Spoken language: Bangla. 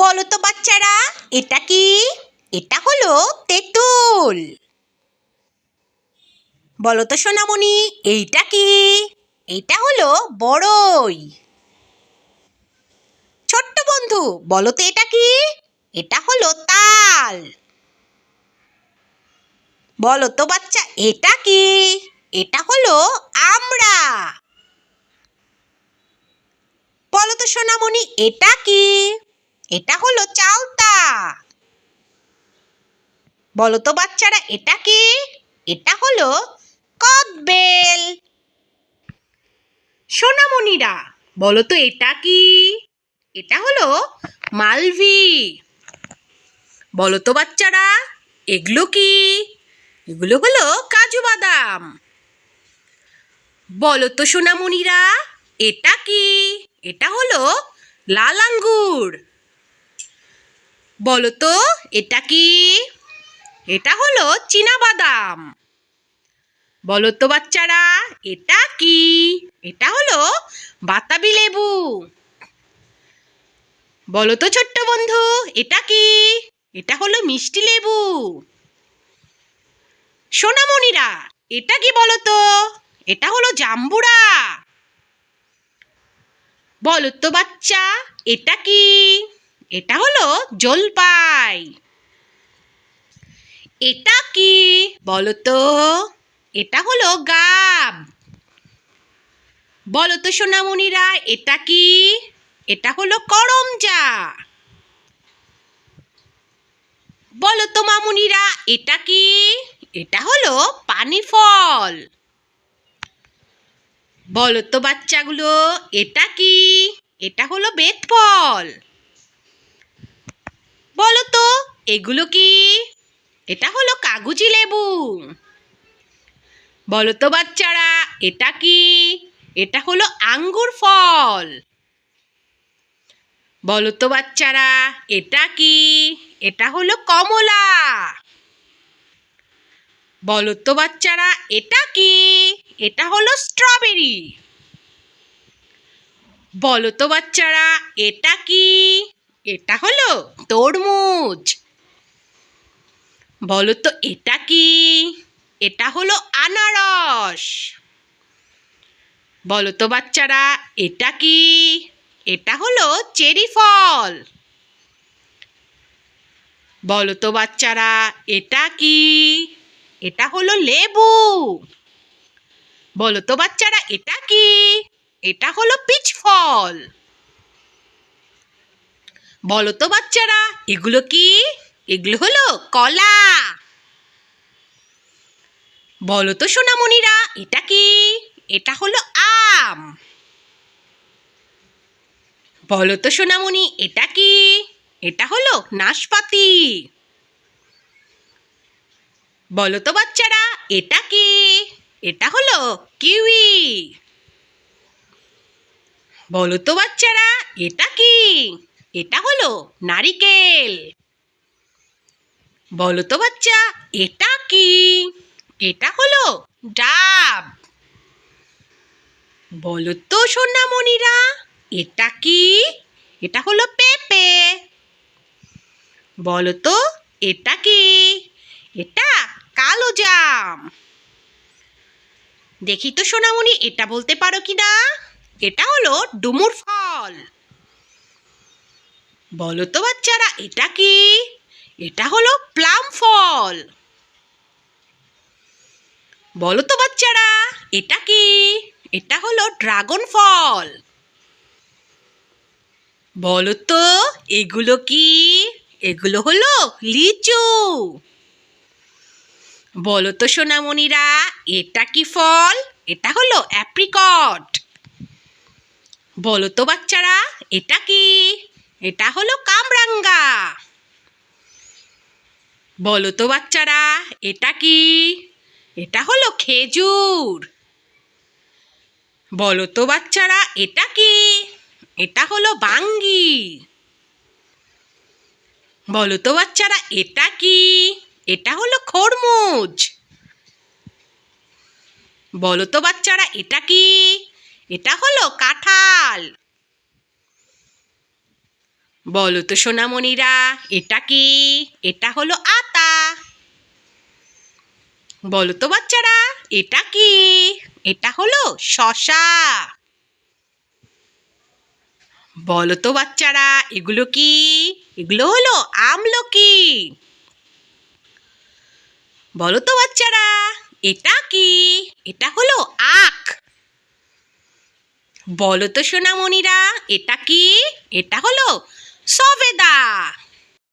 বলো তো বাচ্চারা, এটা কি? এটা হলো তেঁতুল। বলো তো সোনামণি, এইটা কি? এইটা হলো বড়ই। ছোট্ট বন্ধু, বলো তো এটা কি? এটা হলো তাল। বলো তো বাচ্চা, এটা কি? এটা হলো আমড়া। বলো তো সোনামণি, এটা কি? এটা হলো চালতা। বলো তো বাচ্চারা, এটা কি? এটা হলো কদবেল। সোনামণিরা, বলো তো এটা কি? এটা হলো মালভি। বলো তো বাচ্চারা, এগুলো কি? এগুলো হলো কাজু বাদাম। বলো তো সোনামণিরা, এটা কি? এটা হলো লাল আঙ্গুর। বলো তো এটা কি? এটা হলো চীনা বাদাম। বলো তো বাচ্চারা, এটা কি? এটা হলো বাতাবি লেবু। বলো তো ছোট্ট বন্ধু, এটা কি? এটা হলো মিষ্টি লেবু। সোনামণিরা, এটা কি বলো তো? এটা হলো জাম্বুরা। বলো তো বাচ্চা, এটা কি? এটা হলো জলপাই। এটা কি বলো তো? এটা হলো গাব। বলো তো সোনামণিরা, এটা কি? এটা হলো করমজা। বলো তো মামুনিরা, এটা কি? এটা হলো পানি ফল। বলো তো বাচ্চাগুলো, এটা কি? এটা হলো বেত ফল। বলো তো এগুলো কি? এটা হলো কাগজি লেবু। বলো তো বাচ্চারা, এটা কি? এটা হলো আঙ্গুর ফল। বলো তো বাচ্চারা, এটা কি? এটা হলো কমলা। বলো তো বাচ্চারা, এটা কি? এটা হলো স্ট্রবেরি। বলো তো বাচ্চারা, এটা কি? এটা হলো তরমুজ। বলো তো এটা কি? এটা হলো আনারস। বলো তো বাচ্চারা, এটা কি? এটা হলো চেরি ফল। বলো তো বাচ্চারা, এটা কি? এটা হলো লেবু। বলো তো বাচ্চারা, এটা কি? এটা হলো পিচ ফল। বলো তো বাচ্চারা, এগুলো কি? এগুলো হলো কলা। বলো তো সোনামণিরা, এটা কি? এটা হলো আম। বলো তো সোনামণি, এটা কি? এটা হলো নাশপাতি। বলো তো বাচ্চারা, এটা কি? এটা হলো কিউই। বলো তো বাচ্চারা, এটা কি? এটা হলো নারিকেল। বলো তো বাচ্চা, এটা কি? এটা হলো ডাব। বলো তো সোনামণিরা, এটা কি? এটা হলো পেঁপে। বলো তো এটা কি? এটা কালো জাম। দেখি তো সোনামণি, এটা বলতে পারো কি না? এটা হলো ডুমুর ফল। বলো তো বাচ্চারা, এটা কি? এটা হলো প্লাম ফল। বলো তো বাচ্চারা, এটা কি? এটা হলো ড্রাগন ফল। বলো তো এগুলো কি? এগুলো হলো লিচু। বলো তো সোনামণিরা, এটা কি ফল? এটা হলো অ্যাপ্রিকট। বলো তো বাচ্চারা, এটা কি? এটা হলো কামরাঙ্গা। বলো তো বাচ্চারা, এটা কি? এটা হলো খেজুর। বলো তো বাচ্চারা, এটা কি? এটা হলো বাঙ্গি। বলো তো বাচ্চারা, এটা কি? এটা হলো খরমুজ। বলো তো বাচ্চারা, এটা কি? এটা হলো কাঁঠাল। বলো তো সোনামণিরা, এটা কি? এটা হলো আতা। বলো তো বাচ্চারা, এটা কি? এটা হলো শসা। বলো তো বাচ্চারা, এগুলো কি? এগুলো হলো আমলকি। বলো তো বাচ্চারা, এটা কি? এটা হলো আখ। বলো তো সোনামণিরা, এটা কি? এটা হলো সবেদা।